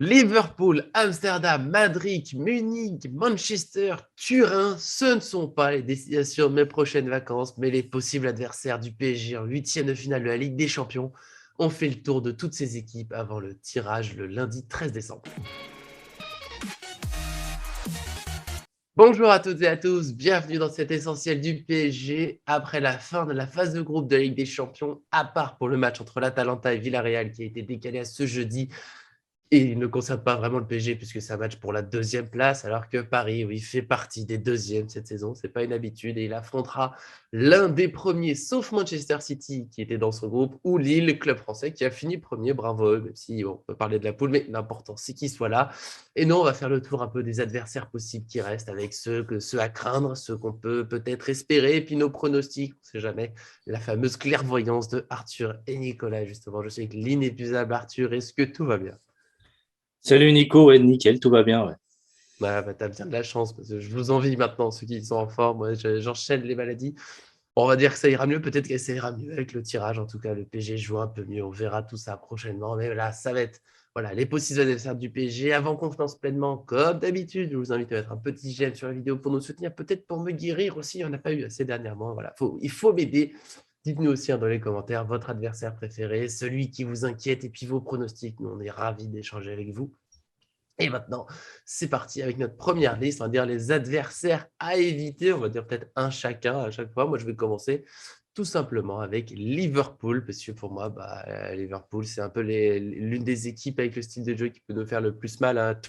Liverpool, Amsterdam, Madrid, Munich, Manchester, Turin, ce ne sont pas les destinations de mes prochaines vacances, mais les possibles adversaires du PSG en huitième de finale de la Ligue des Champions. On fait le tour de toutes ces équipes avant le tirage le lundi 13 décembre. Bonjour à toutes et à tous, bienvenue dans cet essentiel du PSG après la fin de la phase de groupe de la Ligue des Champions, à part pour le match entre l'Atalanta et Villarreal qui a été décalé à ce jeudi. Et il ne concerne pas vraiment le PSG puisque c'est un match pour la deuxième place, alors que Paris, oui, fait partie des deuxièmes cette saison. Ce n'est pas une habitude et il affrontera l'un des premiers, sauf Manchester City qui était dans son groupe, ou Lille, le club français qui a fini premier. Bravo eux, même si on peut parler de la poule, mais l'important c'est qu'il soit là. Et nous, on va faire le tour un peu des adversaires possibles qui restent avec ceux à craindre, ceux qu'on peut peut-être espérer, et puis nos pronostics, on ne sait jamais. La fameuse clairvoyance de Arthur et Nicolas, justement. Je sais que l'inépuisable Arthur, est-ce que tout va bien? Salut Nico, ouais, nickel, tout va bien. Ouais. T'as bien de la chance parce que je vous envie maintenant, ceux qui sont en forme. Moi, j'enchaîne les maladies. On va dire que ça ira mieux. Peut-être que ça ira mieux avec le tirage. En tout cas, le PSG joue un peu mieux. On verra tout ça prochainement. Mais là, ça va être voilà, les possibles adversaires du PSG. Avant qu'on se lance pleinement, comme d'habitude, je vous invite à mettre un petit j'aime sur la vidéo pour nous soutenir. Peut-être pour me guérir aussi. Il n'y en a pas eu assez dernièrement. Voilà, il faut m'aider. Dites-nous aussi dans les commentaires votre adversaire préféré, celui qui vous inquiète et puis vos pronostics. Nous, on est ravis d'échanger avec vous. Et maintenant, c'est parti avec notre première liste. On va dire les adversaires à éviter. On va dire peut-être un chacun à chaque fois. Moi, je vais commencer tout simplement avec Liverpool, parce que pour moi, Liverpool, c'est un peu l'une des équipes avec le style de jeu qui peut nous faire le plus mal. Hein.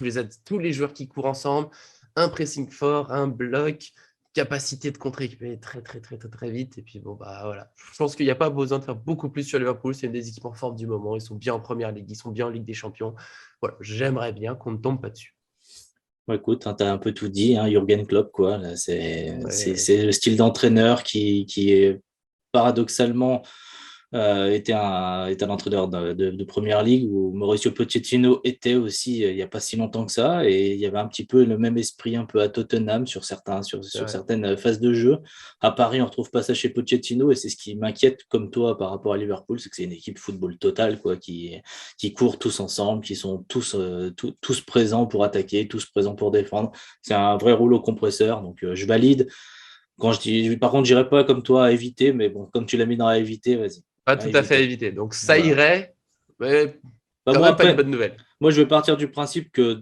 Tous les joueurs qui courent ensemble, un pressing fort, un bloc, capacité de contre-équiper très, très, très, très, très vite. Et puis, bon, voilà. Je pense qu'il n'y a pas besoin de faire beaucoup plus sur Liverpool. C'est une des équipes en forme du moment. Ils sont bien en première ligue, ils sont bien en Ligue des Champions. Voilà, j'aimerais bien qu'on ne tombe pas dessus. Bon, écoute, hein, tu as un peu tout dit, hein, Jürgen Klopp, quoi. Là, Ouais. c'est le style d'entraîneur qui est paradoxalement était un entraîneur de première ligue où Mauricio Pochettino était aussi il n'y a pas si longtemps que ça. Et il y avait un petit peu le même esprit un peu à Tottenham sur Ouais. certaines phases de jeu. À Paris, on ne retrouve pas ça chez Pochettino et c'est ce qui m'inquiète comme toi par rapport à Liverpool, c'est que c'est une équipe football total quoi, qui courent tous ensemble, qui sont tous présents pour attaquer, tous présents pour défendre. C'est un vrai rouleau compresseur, donc je valide. Quand je dis, par contre, je dirais pas comme toi à éviter, mais bon, comme tu l'as mis dans à éviter, vas-y, Pas à tout à fait à éviter. éviter. Donc ça Voilà. irait, mais Bah, quand moi, même pas une après, bonne nouvelle. moi, je vais partir du principe que,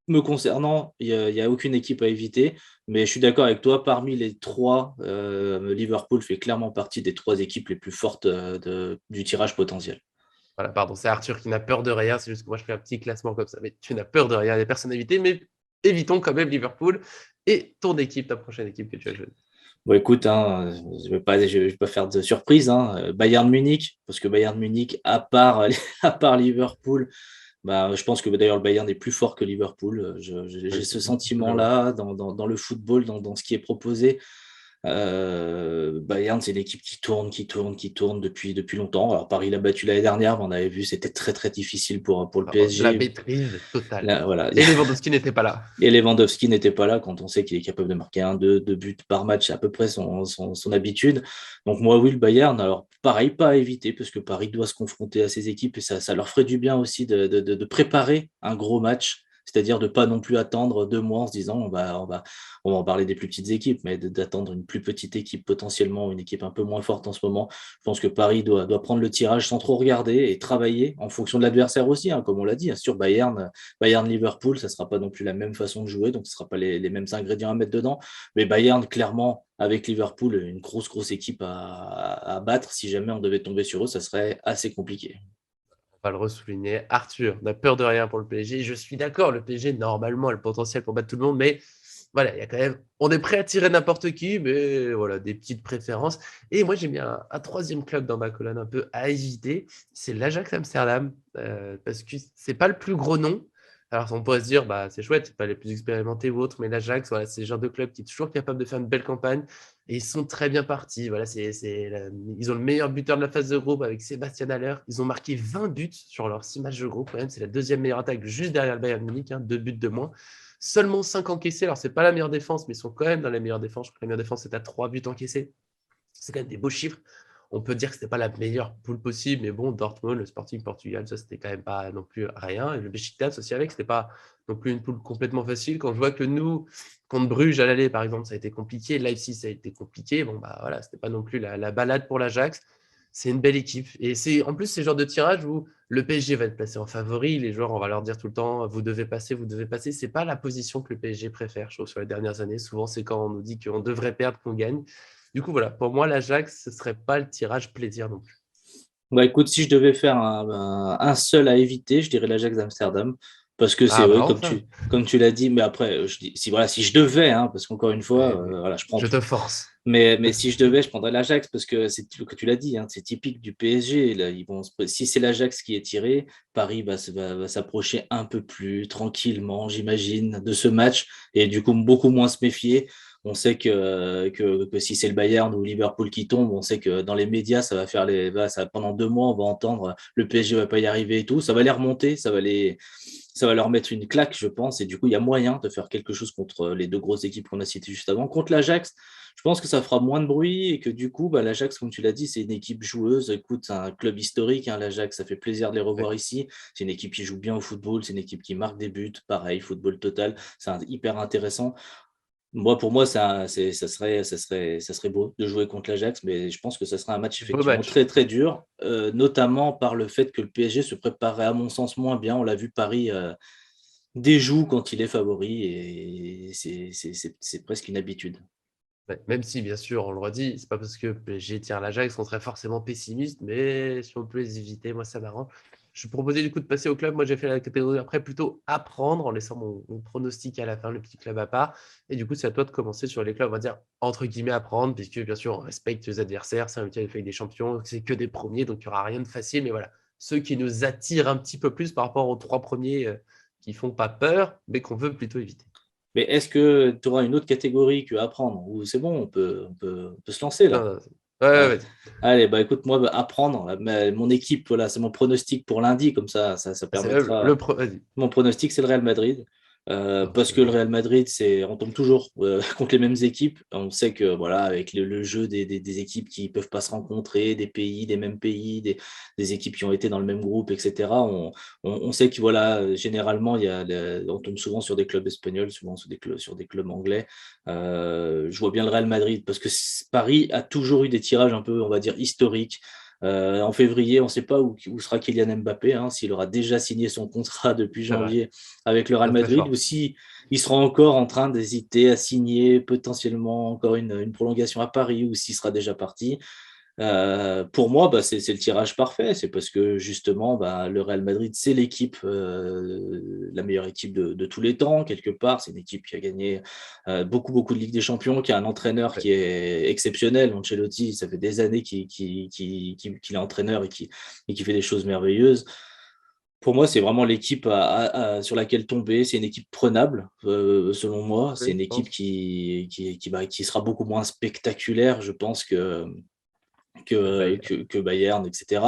me concernant, il y a aucune équipe à éviter, mais je suis d'accord avec toi, parmi les trois, Liverpool fait clairement partie des trois équipes les plus fortes du tirage potentiel. Voilà, pardon, c'est Arthur qui n'a peur de rien. C'est juste que moi, je fais un petit classement comme ça. Mais tu n'as peur de rien. Il y a personne à éviter. Mais évitons quand même Liverpool et ton équipe, ta prochaine équipe que tu as choisie. Bon, écoute, hein, je vais pas faire de surprise, hein, Bayern Munich, parce que Bayern Munich, à part, à part Liverpool, bah, je pense que d'ailleurs le Bayern est plus fort que Liverpool. J'ai Oui, ce largement. sentiment-là dans le football, dans ce qui est proposé. Bayern, c'est une équipe qui tourne depuis longtemps. Alors Paris l'a battu l'année dernière, mais on avait vu, c'était très très difficile pour le Alors, la PSG. maîtrise totale. Là, voilà. Et Lewandowski n'était pas là. Et Lewandowski n'était pas là quand on sait qu'il est capable de marquer deux buts par match, c'est à peu près son habitude. Donc moi, oui, le Bayern, alors pareil, pas à éviter, parce que Paris doit se confronter à ces équipes et ça leur ferait du bien aussi de préparer un gros match, c'est-à-dire de pas non plus attendre 2 mois en se disant on va en parler des plus petites équipes, mais d'attendre une plus petite équipe, potentiellement une équipe un peu moins forte en ce moment. Je pense que Paris doit prendre le tirage sans trop regarder et travailler en fonction de l'adversaire aussi, hein, comme on l'a dit, hein, sur Bayern-Liverpool, ça ne sera pas non plus la même façon de jouer, donc ce ne sera pas les mêmes ingrédients à mettre dedans. Mais Bayern, clairement, avec Liverpool, une grosse équipe à battre. Si jamais on devait tomber sur eux, ça serait assez compliqué. On va le ressouligner. Arthur n'a peur de rien pour le PSG. Je suis d'accord, le PSG, normalement, a le potentiel pour battre tout le monde, mais voilà, il y a quand même. On est prêt à tirer n'importe qui, mais voilà, des petites préférences. Et moi, j'ai mis un troisième club dans ma colonne un peu à hésiter. C'est l'Ajax Amsterdam, parce que c'est pas le plus gros nom. Alors, on pourrait se dire, c'est chouette, c'est pas les plus expérimentés ou autres, mais l'Ajax, voilà, c'est le genre de club qui est toujours capable de faire une belle campagne. Et ils sont très bien partis. Voilà, ils ont le meilleur buteur de la phase de groupe avec Sébastien Haller. Ils ont marqué 20 buts sur leurs 6 matchs de groupe. Quand même, c'est la deuxième meilleure attaque juste derrière le Bayern Munich, hein, 2 buts de moins. Seulement 5 encaissés. Alors, c'est pas la meilleure défense, mais ils sont quand même dans la meilleure défense. Je crois que la meilleure défense est à 3 buts encaissés. C'est quand même des beaux chiffres. On peut dire que c'était pas la meilleure poule possible, mais bon, Dortmund, le Sporting Portugal, ça c'était quand même pas non plus rien. Et le Beşiktaş aussi avec, c'était pas non plus une poule complètement facile. Quand je vois que nous, contre Bruges à l'aller, par exemple, ça a été compliqué, Leipzig, ça a été compliqué. Bon, bah voilà, c'était pas non plus la balade pour l'Ajax. C'est une belle équipe. Et c'est en plus ces genres de tirage où le PSG va être placé en favori. Les joueurs, on va leur dire tout le temps, vous devez passer, vous devez passer. C'est pas la position que le PSG préfère, je trouve, sur les dernières années. Souvent, c'est quand on nous dit qu'on devrait perdre qu'on gagne. Du coup, voilà, pour moi, l'Ajax, ce serait pas le tirage plaisir non plus. Bah écoute, si je devais faire un seul à éviter, je dirais l'Ajax d'Amsterdam. Parce que c'est Ah bah vrai, enfin, comme tu l'as dit, mais après, je dis, si, voilà, si je devais, hein, parce qu'encore une fois, mais voilà, je prends je tout. te force. Mais si je devais, je prendrais l'Ajax parce que c'est que tu l'as dit, hein, c'est typique du PSG. Là, si c'est l'Ajax qui est tiré, Paris va s'approcher un peu plus tranquillement, j'imagine, de ce match et du coup beaucoup moins se méfier. On sait que si c'est le Bayern ou Liverpool qui tombe, on sait que dans les médias, ça va faire pendant 2 mois, on va entendre le PSG va pas y arriver et tout. Ça va les remonter, ça va leur mettre une claque, je pense. Et du coup, il y a moyen de faire quelque chose contre les deux grosses équipes qu'on a citées juste avant. Contre l'Ajax, je pense que ça fera moins de bruit et que du coup, bah, l'Ajax, comme tu l'as dit, c'est une équipe joueuse. Écoute, c'est un club historique, hein, l'Ajax, ça fait plaisir de les Ouais. revoir ici. C'est une équipe qui joue bien au football, c'est une équipe qui marque des buts, pareil, football total, hyper intéressant. Moi, pour moi, ça serait beau de jouer contre l'Ajax, mais je pense que ça sera un match Beau effectivement match. très très dur, notamment par le fait que le PSG se préparait à mon sens moins bien. On l'a vu, Paris déjoue quand il est favori et c'est presque une habitude. Ouais, même si, bien sûr, on le redit, c'est pas parce que PSG tire l'Ajax qu'on serait forcément pessimiste, mais si on peut les éviter, moi ça m'arrange. Je proposais du coup de passer au club. Moi j'ai fait la catégorie après plutôt apprendre en laissant mon pronostic à la fin, le petit club à part. Et du coup, c'est à toi de commencer sur les clubs, on va dire entre guillemets apprendre, puisque bien sûr on respecte les adversaires. C'est un week-end avec des champions, c'est que des premiers, donc il n'y aura rien de facile. Mais voilà, ceux qui nous attirent un petit peu plus par rapport aux trois premiers qui font pas peur, mais qu'on veut plutôt éviter. Mais est-ce que tu auras une autre catégorie que apprendre ou c'est bon, on peut se lancer là? Non, non, ouais, ouais, Ouais. vas-y. Allez, bah écoute, moi, bah, apprendre, mon équipe, voilà, c'est mon pronostic pour lundi, comme ça C'est même permettra. vas-y. Mon pronostic, c'est le Real Madrid. Oh, Parce c'est que le beau. Real Madrid, on tombe toujours contre les mêmes équipes. On sait que voilà, avec le jeu des équipes qui ne peuvent pas se rencontrer, des mêmes pays, des équipes qui ont été dans le même groupe, etc. On sait que voilà, généralement, on tombe souvent sur des clubs espagnols, souvent sur des clubs anglais. Je vois bien le Real Madrid parce que Paris a toujours eu des tirages un peu, on va dire, historiques. En février, on ne sait pas où sera Kylian Mbappé, hein, s'il aura déjà signé son contrat depuis C'est vrai. janvier avec le Real Très, très Madrid, ou fort. si il sera encore en train d'hésiter à signer potentiellement encore une prolongation à Paris, ou s'il sera déjà parti. Pour moi, bah, c'est le tirage parfait. C'est parce que justement, bah, le Real Madrid, c'est l'équipe, la meilleure équipe de tous les temps, quelque part. C'est une équipe qui a gagné beaucoup de Ligue des Champions, qui a un entraîneur Ouais. qui est exceptionnel. Ancelotti, ça fait des années qu'il est entraîneur et qui fait des choses merveilleuses. Pour moi, c'est vraiment l'équipe sur laquelle tomber. C'est une équipe prenable, selon moi. C'est Oui, une je équipe pense. qui sera beaucoup moins spectaculaire, je pense, Le Bayern. que Bayern, etc.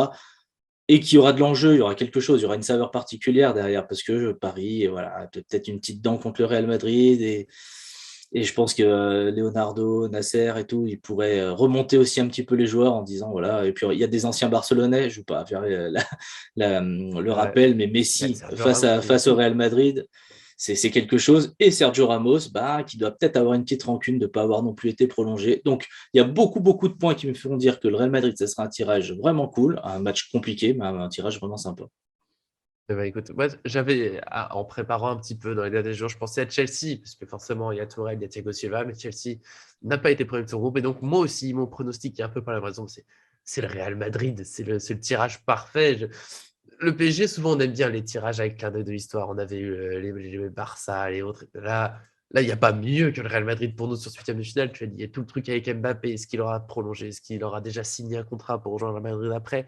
Et qui aura de l'enjeu, il y aura quelque chose, il y aura une saveur particulière derrière, parce que Paris, voilà, a peut-être une petite dent contre le Real Madrid, et je pense que Leonardo, Nasser et tout, ils pourraient remonter aussi un petit peu les joueurs en disant, voilà, et puis il y a des anciens Barcelonais, je ne vais pas faire le Ouais. rappel, mais Il y a Messi Sergio Ramos qui est face au fou. Real Madrid, c'est quelque chose. Et Sergio Ramos, bah, qui doit peut-être avoir une petite rancune de ne pas avoir non plus été prolongé. Donc, il y a beaucoup de points qui me font dire que le Real Madrid, ça sera un tirage vraiment cool, un match compliqué, mais un tirage vraiment sympa. Eh ben, écoute, moi, en préparant un petit peu dans les derniers jours, je pensais à Chelsea, parce que forcément, il y a Tourelle, il y a Thiago Silva, mais Chelsea n'a pas été premier de son groupe. Et donc, moi aussi, mon pronostic est un peu par la raison, c'est le Real Madrid, c'est le tirage parfait. Le PSG, souvent, on aime bien les tirages avec clin d'œil de l'histoire. On avait eu les Barça, les autres. Là, il n'y a pas mieux que le Real Madrid pour nous sur ce huitième de finale. Tu as dit, il y a tout le truc avec Mbappé. Est-ce qu'il aura prolongé? Est-ce qu'il aura déjà signé un contrat pour rejoindre le Madrid après?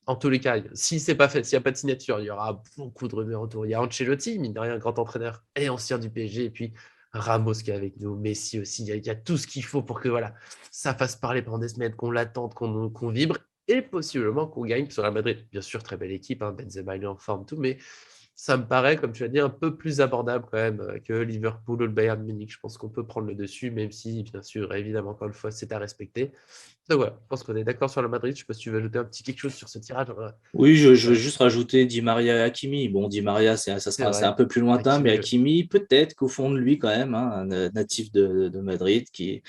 En tous les cas, si c'est pas fait, s'il n'y a pas de signature, il y aura beaucoup de rumeurs autour. Il y a Ancelotti, mine de rien, grand entraîneur et ancien du PSG. Et puis Ramos qui est avec nous, Messi aussi. Il y a tout ce qu'il faut pour que voilà, ça fasse parler pendant des semaines, qu'on l'attende, qu'on vibre et possiblement qu'on gagne sur la Madrid. Bien sûr, très belle équipe, hein, Benzema il est en forme, tout, mais ça me paraît, comme tu as dit, un peu plus abordable quand même que Liverpool ou le Bayern Munich. Je pense qu'on peut prendre le dessus, même si, bien sûr, évidemment, encore une fois, c'est à respecter. Donc voilà, je pense qu'on est d'accord sur le Madrid. Je ne sais pas si tu veux ajouter un petit quelque chose sur ce tirage. Oui, je veux juste rajouter Di Maria et Hakimi. Bon, Di Maria, C'est c'est un vrai. peu plus lointain, mais Hakimi, ouais. Hakimi, peut-être qu'au fond de lui, quand même, hein, un natif de Madrid qui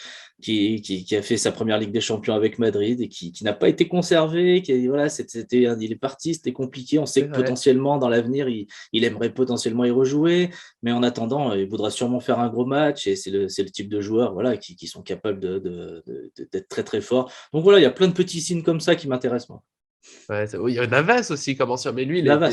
a fait sa première Ligue des Champions avec Madrid et qui n'a pas été conservé. Voilà, il est parti, c'était compliqué. On sait C'est que vrai. potentiellement, dans l'avenir, il aimerait potentiellement y rejouer, mais en attendant, il voudra sûrement faire un gros match et c'est le type de joueurs voilà, qui sont capables d'être très, très forts. Donc voilà, il y a plein de petits signes comme ça qui m'intéressent, moi. Ouais, oui, il y a Navas aussi comme ancien, mais lui, Navas.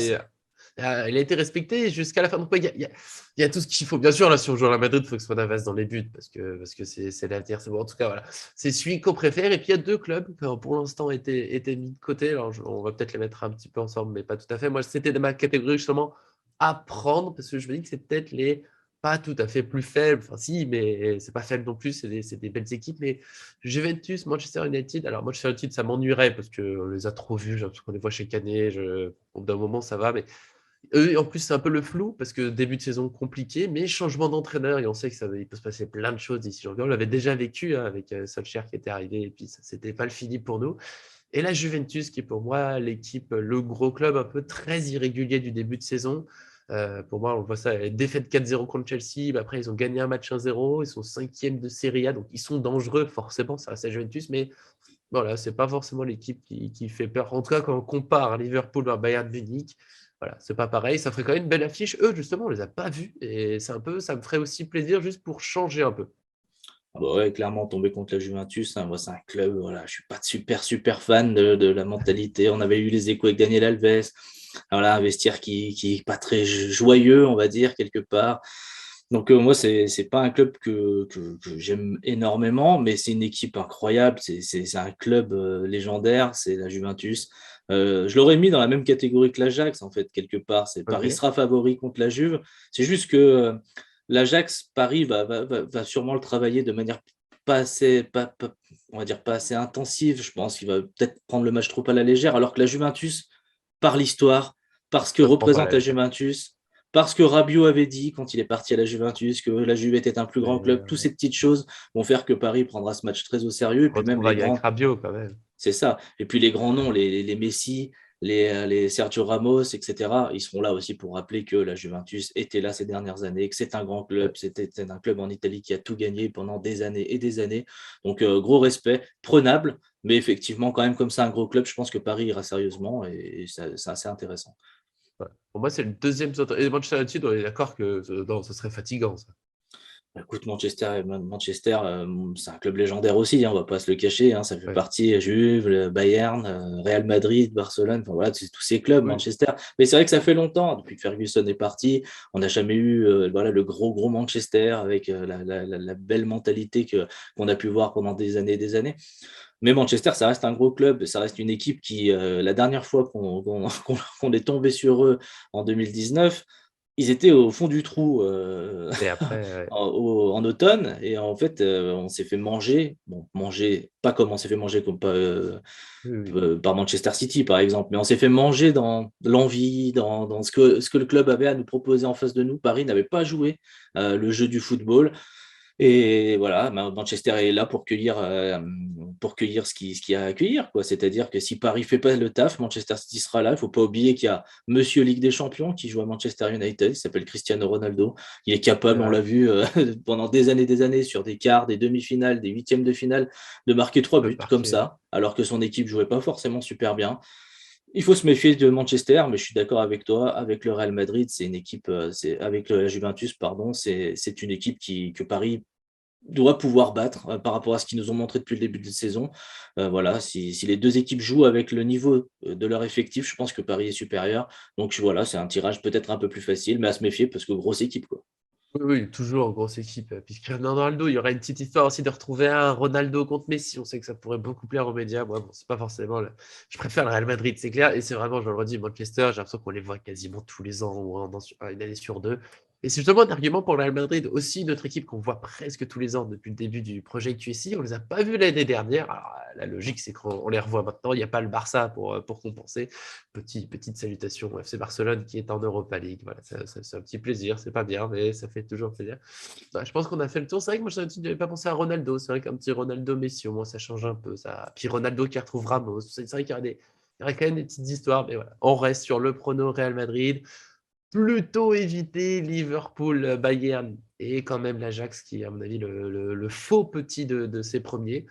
il a été respecté jusqu'à la fin. Donc, ouais, il y a tout ce qu'il faut. Bien sûr, là, si on joue à la Madrid, il faut que ce soit Navas dans les buts parce que c'est l'avenir. C'est bon. En tout cas, voilà. C'est celui qu'on préfère. Et puis, il y a deux clubs qui, pour l'instant, étaient mis de côté. Alors, on va peut-être les mettre un petit peu ensemble, mais pas tout à fait. Moi, c'était de ma catégorie, justement, à prendre parce que je me dis que c'est peut-être les pas tout à fait plus faibles. Enfin, si, mais c'est pas faible non plus. C'est des belles équipes. Mais Juventus, Manchester United. Alors, Manchester United, ça m'ennuierait parce qu'on les a trop vus. J'ai l'impression qu'on les voit chaque année. Au bout d'un moment, ça va. Mais eux, en plus, c'est un peu le flou parce que début de saison compliqué, mais changement d'entraîneur. Et on sait que il peut se passer plein de choses ici. On l'avait déjà vécu hein, avec Solskjaer qui était arrivé. Et puis, ça c'était pas le fini pour nous. Et la Juventus, qui est pour moi l'équipe, le gros club un peu très irrégulier du début de saison. Pour moi, on voit ça, défaite 4-0 contre Chelsea. Bah, après, ils ont gagné un match 1-0. Ils sont cinquième de Serie A, donc ils sont dangereux, forcément, ça reste la Juventus. Mais voilà, c'est pas forcément l'équipe qui fait peur. En tout cas, quand on compare Liverpool à Bayern Munich, voilà, c'est pas pareil. Ça ferait quand même une belle affiche. Eux, justement, on les a pas vus. Et c'est un peu, ça me ferait aussi plaisir juste pour changer un peu. Ah bah ouais, clairement, tomber contre la Juventus, hein, moi, c'est un club, voilà, je suis pas super fan de la mentalité. On avait eu les échos avec Daniel Alves, voilà, un vestiaire qui est pas très joyeux, on va dire, quelque part. Donc moi, c'est pas un club que j'aime énormément, mais c'est une équipe incroyable, c'est un club légendaire, c'est la Juventus. Je l'aurais mis dans la même catégorie que l'Ajax, en fait, quelque part. Paris Ok. sera favori contre la Juve. C'est juste que l'Ajax, Paris va sûrement le travailler de manière pas assez, on va dire pas assez intensive. Je pense qu'il va peut-être prendre le match trop à la légère, alors que la Juventus, par l'histoire, parce que Ça se prend pas à représente la la légère. Juventus, parce que Rabiot avait dit quand il est parti à la Juventus que la Juve était un plus grand Mais club, toutes ces petites choses vont faire que Paris prendra ce match très au sérieux. Et puis même les retrouvailles avec grands, Rabiot quand même. c'est ça. Et puis les grands noms, les Messi, les Sergio Ramos, etc., ils seront là aussi pour rappeler que la Juventus était là ces dernières années, que c'est un grand club, Ouais. c'est un club en Italie qui a tout gagné pendant des années et des années. Donc gros respect, prenable, mais effectivement quand même comme ça un gros club, je pense que Paris ira sérieusement et c'est assez intéressant. Ouais. Pour moi, c'est le deuxième. Et Manchester United, on est d'accord que non, ce serait fatigant, ça. Écoute, Manchester, c'est un club légendaire aussi, hein, on va pas se le cacher, hein, ça fait Ouais. partie Juve, le Bayern, Real Madrid, Barcelone, enfin voilà, tous ces clubs, Oui. Manchester. Mais c'est vrai que ça fait longtemps, depuis que Ferguson est parti, on n'a jamais eu voilà, le gros Manchester avec la belle mentalité qu'on a pu voir pendant des années et des années. Mais Manchester, ça reste un gros club, ça reste une équipe qui, la dernière fois qu'on est tombé sur eux en 2019, ils étaient au fond du trou Et après, en automne et en fait, on s'est fait manger. Bon, manger, pas comme on s'est fait manger comme oui, oui. par Manchester City par exemple, mais on s'est fait manger dans l'envie, dans ce que le club avait à nous proposer en face de nous. Paris n'avait pas joué le jeu du football. Et voilà, Manchester est là pour cueillir ce qu'il y a à accueillir, quoi. C'est-à-dire que si Paris fait pas le taf, Manchester City sera là. Il faut pas oublier qu'il y a Monsieur Ligue des Champions qui joue à Manchester United. Il s'appelle Cristiano Ronaldo. Il est C'est capable, on vrai. l'a vu pendant des années, sur des quarts, des demi-finales, des huitièmes de finale, de marquer 3 buts De comme marquer. ça, alors que son équipe jouait pas forcément super bien. Il faut se méfier de Manchester, mais je suis d'accord avec toi. Avec le Real Madrid, c'est une équipe, avec la Juventus, pardon, c'est une équipe que Paris doit pouvoir battre par rapport à ce qu'ils nous ont montré depuis le début de saison. Voilà, si les deux équipes jouent avec le niveau de leur effectif, je pense que Paris est supérieur. Donc voilà, c'est un tirage peut-être un peu plus facile, mais à se méfier parce que grosse équipe, quoi. Oui, oui, toujours grosse équipe. Puis Cristiano Ronaldo, il y aura une petite histoire aussi de retrouver un Ronaldo contre Messi. On sait que ça pourrait beaucoup plaire aux médias. Moi, bon, c'est pas forcément Je préfère le Real Madrid, c'est clair. Et c'est vraiment, je le redis, Manchester, j'ai l'impression qu'on les voit quasiment tous les ans ou une année sur deux. Et c'est justement un argument pour le Real Madrid, aussi notre équipe qu'on voit presque tous les ans depuis le début du projet QSI. On ne les a pas vus l'année dernière. Alors, la logique, c'est qu'on les revoit maintenant. Il n'y a pas le Barça pour compenser. Petite salutation au FC Barcelone qui est en Europa League. Voilà, c'est un petit plaisir. C'est pas bien, mais ça fait toujours plaisir. Je pense qu'on a fait le tour. C'est vrai que moi, je n'avais pas pensé à Ronaldo. C'est vrai qu'un petit Ronaldo Messi, au moins, ça change un peu. Ça. Puis Ronaldo qui retrouve Ramos. C'est vrai qu'il y aurait quand même des petites histoires. Mais voilà, on reste sur le prono Real Madrid. Plutôt éviter Liverpool, Bayern et quand même l'Ajax qui est à mon avis le faux petit de ces premiers.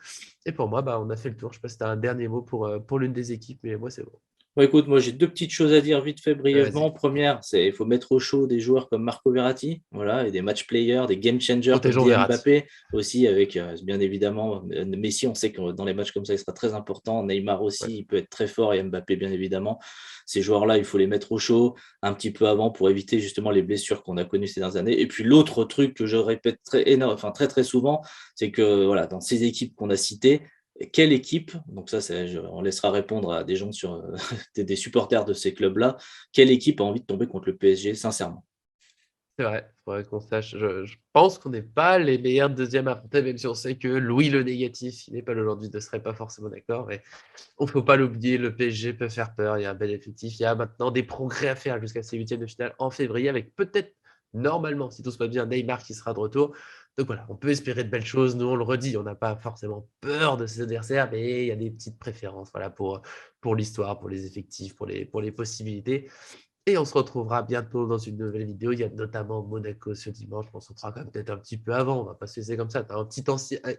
Et pour moi, on a fait le tour. Je ne sais pas si tu as un dernier mot pour l'une des équipes, mais moi c'est bon. Bon, écoute, moi j'ai deux petites choses à dire vite fait brièvement. Vas-y, Première, c'est il faut mettre au chaud des joueurs comme Marco Verratti, voilà, et des match players, des game changers comme protégeons dit Verratti. Mbappé aussi avec bien évidemment Messi. On sait que dans les matchs comme ça, il sera très important. Neymar Ouais. aussi, il peut être très fort et Mbappé bien évidemment. Ces joueurs-là, il faut les mettre au chaud un petit peu avant pour éviter justement les blessures qu'on a connues ces dernières années. Et puis l'autre truc que je répète très très souvent, c'est que voilà, dans ces équipes qu'on a citées, quelle équipe, donc ça, on laissera répondre à des gens sur des supporters de ces clubs-là, quelle équipe a envie de tomber contre le PSG, sincèrement? C'est vrai, il faudrait qu'on sache. Je pense qu'on n'est pas les meilleurs deuxièmes à affronter, même si on sait que Louis le négatif, il n'est pas là aujourd'hui, ne serait pas forcément d'accord. Mais on ne faut pas l'oublier, le PSG peut faire peur. Il y a un bel effectif. Il y a maintenant des progrès à faire jusqu'à ces huitièmes de finale en février, avec peut-être, normalement, si tout se passe bien, Neymar qui sera de retour. Donc voilà, on peut espérer de belles choses. Nous, on le redit, on n'a pas forcément peur de ces adversaires, mais il y a des petites préférences voilà, pour l'histoire, pour les effectifs, pour les possibilités. Et on se retrouvera bientôt dans une nouvelle vidéo. Il y a notamment Monaco ce dimanche. On se fera quand même peut-être un petit peu avant. On va pas se laisser comme ça. Tu as un petit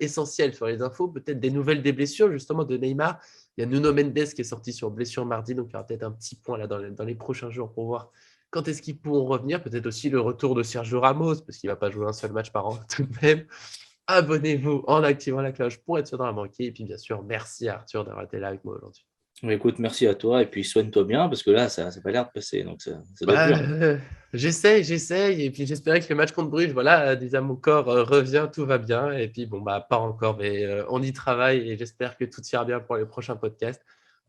essentiel sur les infos. Peut-être des nouvelles des blessures, justement, de Neymar. Il y a Nuno Mendes qui est sorti sur blessure mardi. Donc, il y aura peut-être un petit point là dans les prochains jours pour voir quand est-ce qu'ils pourront revenir. Peut-être aussi le retour de Sergio Ramos, parce qu'il ne va pas jouer un seul match par an tout de même. Abonnez-vous en activant la cloche pour être sûr d'en manquer. Et puis, bien sûr, merci à Arthur d'avoir été là avec moi aujourd'hui. Écoute, merci à toi et puis soigne-toi bien parce que là, ça n'a pas l'air de passer, donc ça doit être Bah, dur. j'essaye, et puis j'espérais que le match contre Bruges, voilà, déjà mon corps revient, tout va bien, et puis bon, pas encore, mais on y travaille, et j'espère que tout ira bien pour les prochains podcasts.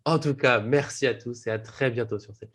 En tout cas, merci à tous, et à très bientôt sur cette